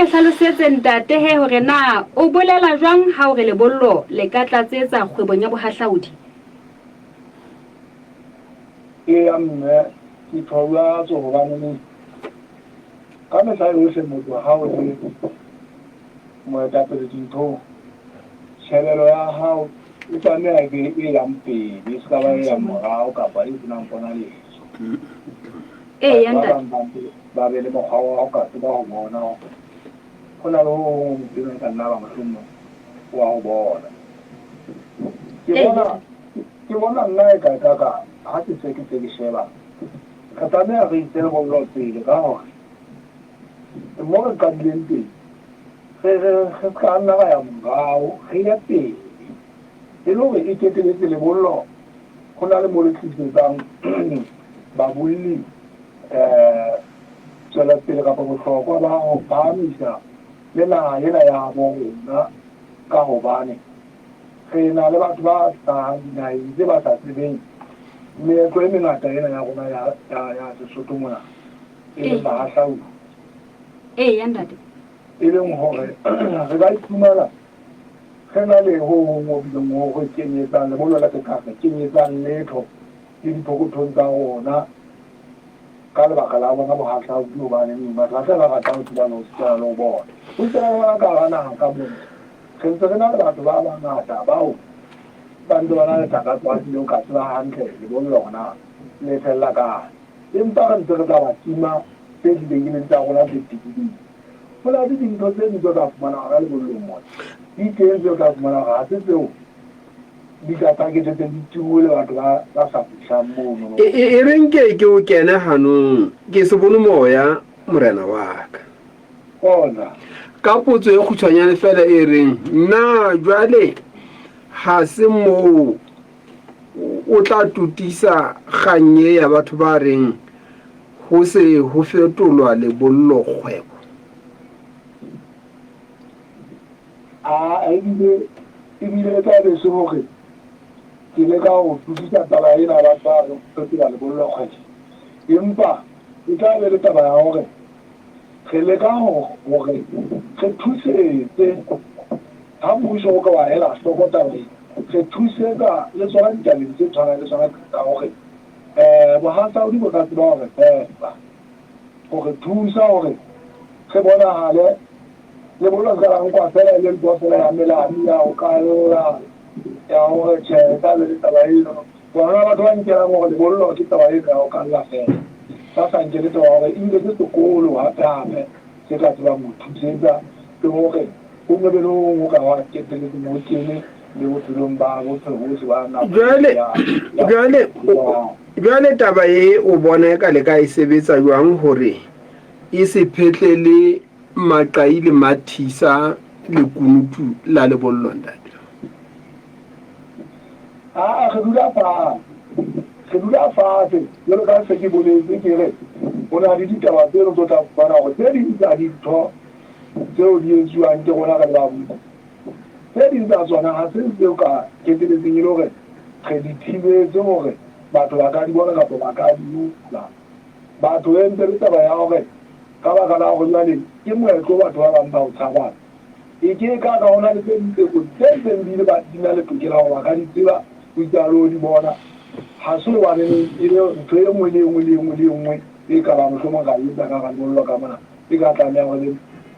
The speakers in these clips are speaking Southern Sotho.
hlalosetse ntate he hore na o bolela jwang ha hore lebollo le ka tlatsetsa kgwebong ya bohahlaudi? Mme ke thola go bana ka me sa yo se motho ha o le mo ta pele dintho tshebelo ya hao e tsamaya ke e yang pele se ka ba ya morao kapa e tsena mpona le ya ntate ba be le mokgwa wa ka se ba ho bona go na le ho tsena ka nna ba mohlomong wa ho bona ke bona nna e ka ha ke se ke sheba ka tsamaya re itse go lo pele ka hore mo re ka dileng teng re ka nna ga ya morao re ya pele e le gore e keteletse lebollo go na le mo re tlisetsang babolli tswela pele kapa bohlokwa ba go phahamisa le naha ena ya bo rona ka gobane re na le batho ba hlahang dinaheng tse ba sa tsebeng meetlo e mengata ena ya rona ya Sesotho mona e leng bahahlaudi ya ntate e leng hore re ba iphumana re na le ho bileng ho re kenyetsang lebollo la sekgahla kenyetsang letho le diphokothong tsa rona ka lebaka la bona bohahlaudi hobane batho ba se ba ratang ho tsebana ho setjhaba le ho bona ho tsena ka hara naha ka mona re ntse re na le batho ba bangata bao ba ntse ba na le takatso le o ka tseba hantle lebollo lona le fella kae empa re ntse re tla ba tima tse di begileng tsa rona tse tikileng go na le dintho tse di tla fumana ga lebollong mona di teng tse o tla fumana ga se tseo di ka paketsetse di tiole batho ba sa fihlang mono e reng ke o kene hanong ke se bone moya morena wa ka ona ka potso e khutshwanyane fela e reng na jwale ha se mo o tla tutisa ganye ya batho ba reng ho se ho fetolwa lebollo kgwebo ebile tla be se hore ke le ka go tutisa taba ena ba tsa go fetola lebollo kgwebo empa e tla be le taba ya hore re le ka hore re thusetse ha mmuso o ka wa hela hloko taba re thusetsa le tsona ditabeng tse tshwanang le tsona ka hore bohahlaudi bo ka tseba hore fepa gore thusa hore re bonagale lebollo se ka la nkwa fela e le ntho fela ya melami ya go kalola ya gore tšheleta le taba eno bona batho ba nkelang gore lebollo ke taba eno ya go kalola fela ba sa nke le taba gore ebile ke sekolo gape-gape se ka tsebang go thusetsa ke gore go nebe le go ka wa keteletse mo kene le bophelong ba botlhogosi ba jwale taba e o bona e ka le ka e sebetsa jwang hore e se phetlele maqai le mathisa le kunutu la lebollo ntate re dula fatshe jalo ka se ke boletse ke re o na le ditaba tseno tso tla fumana gore tse ding tsa dintho tseo di etsiwang ke gona ka le babuti tse ding tsa tsona ga se tseo ka keteletseng e le gore re di thibetse gore batho ba ka di bona kapo ba ka di utlwa batho e ntse le taba ya gore ka baka la gore jale ke moetlo batho ba bang ba o tshabana e ke ka ona le tse dinteko tse ntseng di na le tokela gore ba ka di tseba o italo di bona ga se wa le ntho e nngwe le nngwe le nngwe le nngwe e ka ba mohlomong ka etsa ka ga lebollo ka mona e ka tlameya gore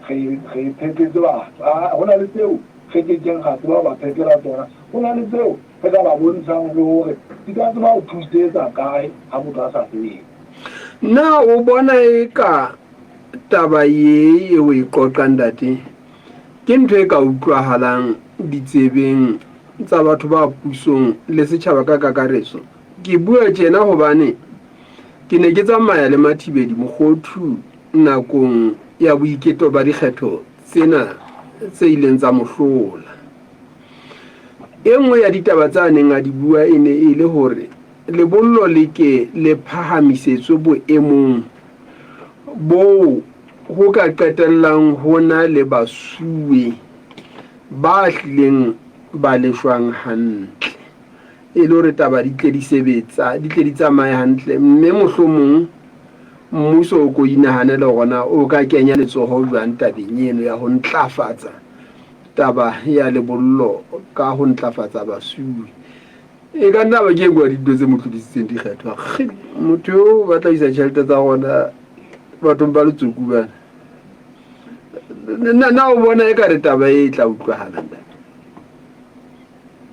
re phetetse batho go na le tseo ge ke keng ga tseba ba phetela tsona go na le tseo re ka ba bontshang le gore di ka tseba go thusetsa kae ga motho a sa tsebeng na o bona e ka taba ye o e qoqang date ke ntho e ka utlwahalang ditsebeng tsa batho ba pusong le setjhaba ka kakaretso ke bua tjena hobane ke ne ke tsamaya le Mathibedi Mokgothu nakong ya boiketo ba dikgetho tsena tse ileng tsa mohlola e nngwe ya ditaba tsa neng a di bua e ne e le hore lebollo le ke le phahamisetswe boemong bo ho ka qetellang hona le basuwe ba hlileng ba leshwang hantle e le hore taba di tle di sebetsa di tle di tsamaye hantle mme mohlomong mmuso o ko inahanela gona o ka kenya letsogo jwang tabeng eno ya go ntlafatsa taba ya lebollo ka go ntlafatsa basui. E ka nna ba ke ngwa dilo tse mo tlodisitseng dikgetho motho yo ba tla isa tšhelete tsa gona bathong ba letsoku bana. Na o bona e ka re taba e tla utlwahalang.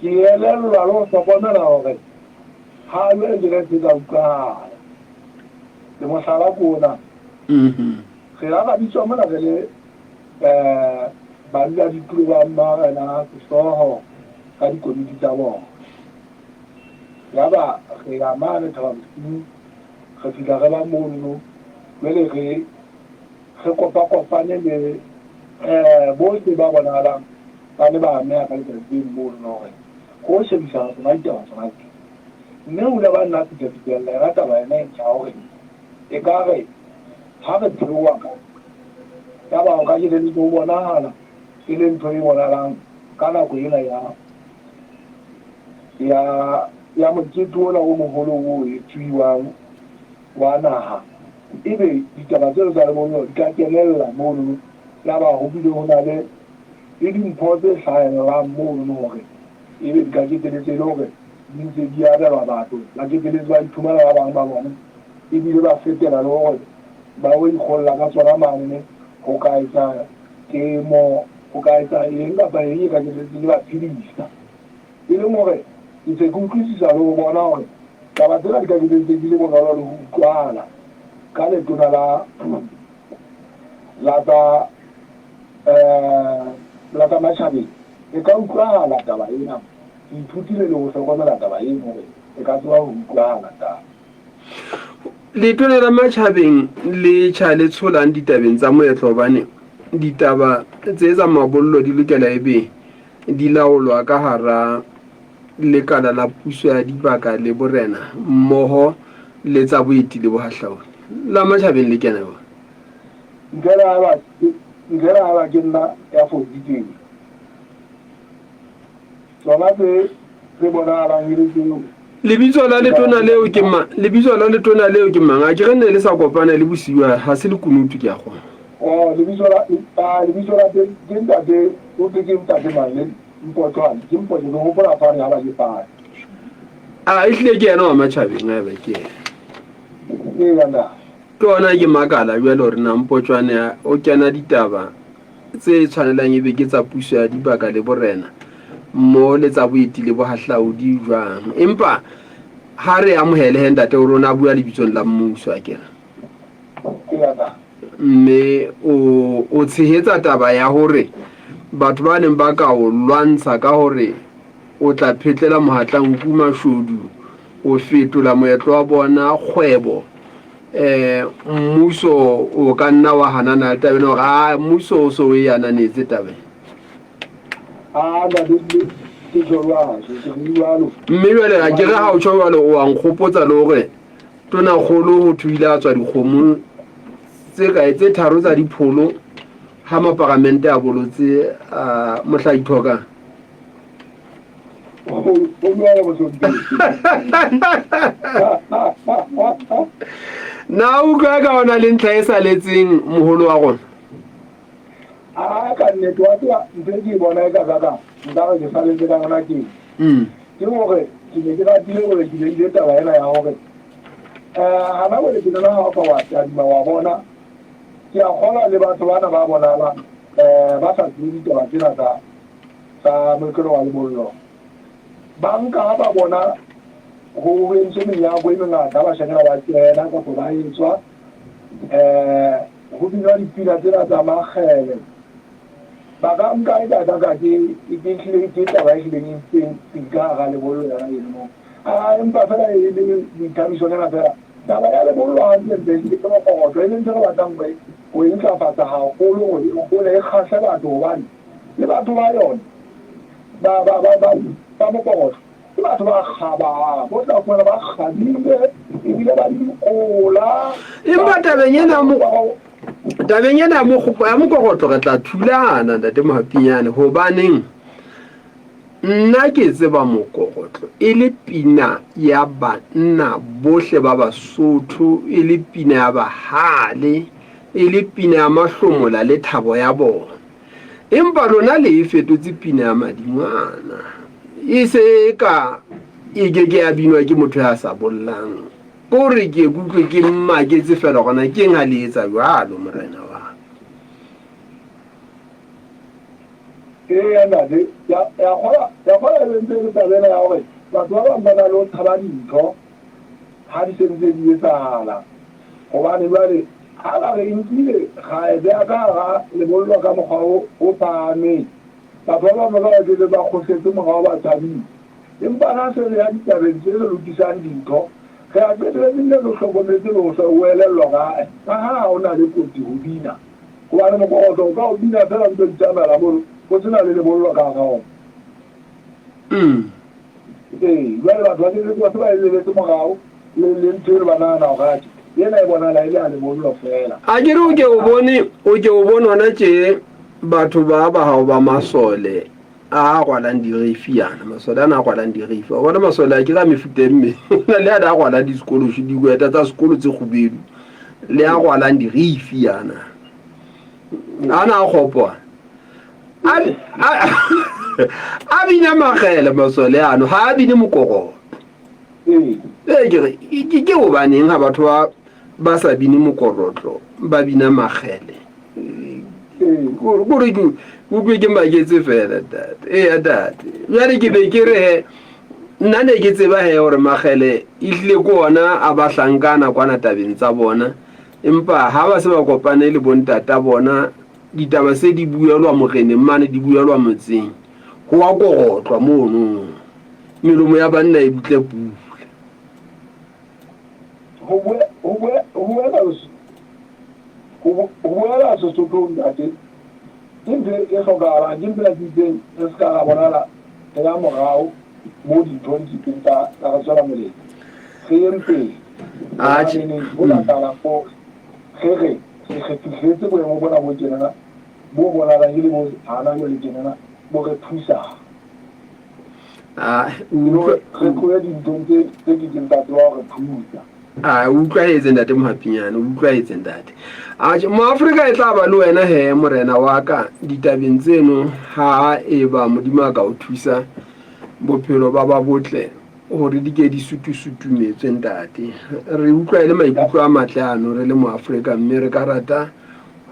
Ke elellwa le go hlokomela gore ga le diretse tsa utlwahala le mohlala kona ge la ga bitswa mona re le banna ditulo ba mmarena sehlooho ka dikomiti tsa bona ya ba ge ya mane Thabamosing re fihla re ba mono jwale ge kopakopane le bohle ba bonahalang ba le ba ameha ka letsatsing mono gore go shebisana tsona ditaba tsona tse mme o le ba nna fitafitella e rata ba ena e ntšha gore e ka re ga re theoa ka ya bao ka keleletse go bonahala e le ntho e bonalang ka nako ena ya mokete ola o mogolo o etsuiwang wa naga ebe ditaba tseo tsa lebollo di ka kenelela mono ya ba go bile go na le dimpho tse tlhaelelang mono gore ebe di ka keteletse e le gore di ntse di abelwa batho ba keteletse ba ithumela ba bangwe ba bone ebile ba fetela le gore ba o ikgolola ka tsona mane go ka etsa temo go ka etsa eng kapa eng e ka keteletse le ba phedisa e leng gore ke tse ke utlwisisa le go bona gore taba tsela di ka keteletse di le bonolo le go utlwala ka letona la tsa matšhabeng e ka utlwahala taba ena ke ithutile le go hlokomela taba eno gore e ka tseba go utlwahala taba. Letona la matšhabeng le tšha le tsholang ditabeng tsa moetlo gobane ditaba tse tsa mabollo di lokela ebe di laolwa ka hara lekala la puso ya dibaka le borena mmoho le tsa boeti le bohahlaodi la matšhabeng le kena bona nkera ba ke nna ya foditseng tsona tse bonahalang e le tseo lebitso la letona leo ke mang a ke re nne le sa kopana le bosiwa ha se le kunutu ke a gona lebitso la ke ntate o ke ntate mane mpotwana ke mpotse ke gopola fane ga ba ke fane a ehlile ke yena wa matšhabeng a ba ke ena ke ona ke makala jwale gore na mpotšwane o kena ditaba tse tshwanelang e be ke tsa puso ya dibaka le borena mo le tsa boeti le bohahlaodi jwang empa ha re amohele he ntate o rona bua lebitsong la mmuso a kena mme o tshehetsa taba ya hore batho ba neng ba ka o lwantsha ka hore o tla phetlela mohatlang kumashodu o fetola moetlo wa bona kgwebo mmuso o ka nna wa hanana le tabeng gore mmuso o so o e ananetse tabeng mme jwale ga ke re ga o tšho jalo o a nkgopotsa le gore tona kgolo go thuile a tswa dikgomo tse tharo tsa dipholo ga mapagamente a bolotse mohlaithokang na o utlwa ka ona le ntlha e saletseng mogolo wa gona ka nnete wa tseba ntho e ke e bona e ka kaka nkare ke saletse ka gona keng ke gore ke ne ke ratile gore ke beile taba ena ya gore gana gore ke nana ga o ka wa tadima wa bona ke a kgola le batho bana ba bonala ba sa tsebe ditaba tsena tsa moekelo wa lebollo ba nka ga ba bona go entse menyako e mengata ba shakela ba tsena kapo ba etswa go binwa dipina tsena tsa makgele ba ka nka e kakaka ke taba e tlileng entseng ka ga lebollo yana eno mo empa fela e le boithamiso nyana fela taba ya lebollo gantlentle ke mokokotlo e leng ntse re batlang go e ntlafatsa gagolo gore e gole e kgatlhe batho gobane le batho ba yone ba mokokotlo ke batho ba kgabang bo tla fumana ba kgabile ebile ba dikola empa tabeng ena ya mokokotlo re tla thulana ntate mohapinyane gobaneng nna ke tseba mokokotlo e le pina ya banna bohle ba Basotho, e le pina ya bahale, e le pina ya mahlomola le thabo ya bona. Empa lona le e fetotse pina ya madingwana, e se ka e ke ya binwa ke motho ya sa bollang. Kore ke kutlwe ke mmaketse fela gona ke nga le etsa jwalo morena wa. ntate ya kgola e bentse ke tabena ya gore batho ba bang ba na le go thaba dintho ga di sentse di etsagala gobane jale ga la re nkile ga e beya ka ga lebollo ka mokgwa o phaameng batho ba bangwe ba bakele ba kgosetse mokgwa o ba thabile empa ga se le ya ditabeng tse le lokisang dintho ge a qeteletsile le tlhokometse le go se o elellwa gae ka ga o na le kotsi go bina gobane mokokotlo o ka o bina fela ntse ditsamela bolo go sena le lebollo ka gago jale batho ba se ba e lebetse morago le ntho e le banana o gate ena e bonala e le a lebollo fela a kere o ke o bone ona tše batho ba gago ba masole a gwalang direifi yana masole a na a gwalang direifi a bona masole a ke ga mefuta e mme na le a da a gwalang disekološi dikweta tsa sekolo tse kgobedu le a gwalang direifi yana a na a kgopoa a bina magele masole ano ga a bine mokokotlo ke go baneng ga batho ba sa bine mokorotlo ba bina magele kore kutlwe ke maketse fela tate jale ke be ke re nna ne ke tseba he gore magele ehlile ko ona a ba hlankana kwana tabeng tsa bona empa ha ba se ba kopane le bontata bona ditaba se di buelwa moreneng mane di buelwa motseng go wa kogotlwa mono melomo ya banna e butle pula go boela Sesothong ntate ke ntho e tlhokagalang ke mpela diteng e se ka ga bonala ya morago mo dinthong dipeng tsa go tswela moleng ge eng pele go latala go ge re fitlhetse boemo bona bo tjenana bo bonalang e le bo gana jo le tjenana bo re thusang re tloe dinthong tse ke kentate wa gore thusa a utlwaetse ntate mohapinyana utlwaetse ntate moafrika e tla ba le wena he morena wa ka ditabeng tseno ha e ba modimo a ka o thusa bophelo ba ba botle gore di ke di sutumetswe ntate re utlwa e le maikutlo a matle ano re le moafrika mme re ka rata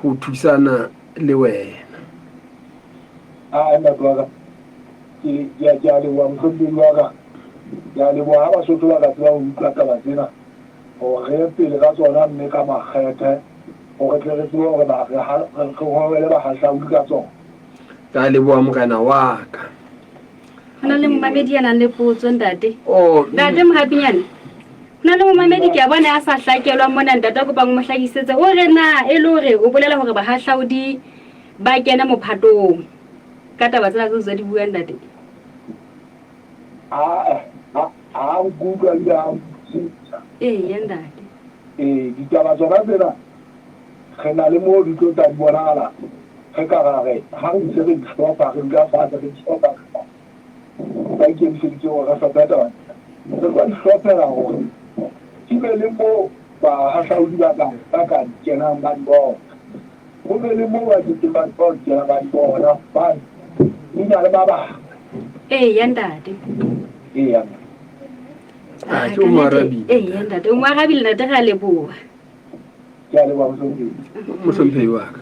go thusana le wena ntate wa ka ke a leboa motlhompedi wa ka ke a leboa ga Basotho ba ka tseba go utlwa taba tsena gore pele ka tsona mme ka makgethe gore tle re tsebe gore re gobele bahahlaodi ka tsona ka leboa morena wa ka go na le momamedi ya nang le potso ntate ntate mohapinyane go na le momamedi ke a bona a sa hlakelwa mona ntate a kopang mo hlakisetsa o re na e le gore o bolela gore bahahlaodi ba kena mophatong ka taba tsena tse tsa di buang ntate a nkutlwa le ya ntate ditaba tsona tsena ge na le mo di tlo tla di bonagala ge ka gage ga re ntse re ditlhopha re ka fata re ditlhopha ba ikemiseditse gore re fata taba re ka ditlhophela gore ke be le mo bahahlaodi ba ka di kenang ba di bona go be le mo ba di kenang ba di bona bane di na le ba bang ya ntate ke o moarabile ntate o moarabile ntate ga leboa ke a leboa mohlomphei wa ka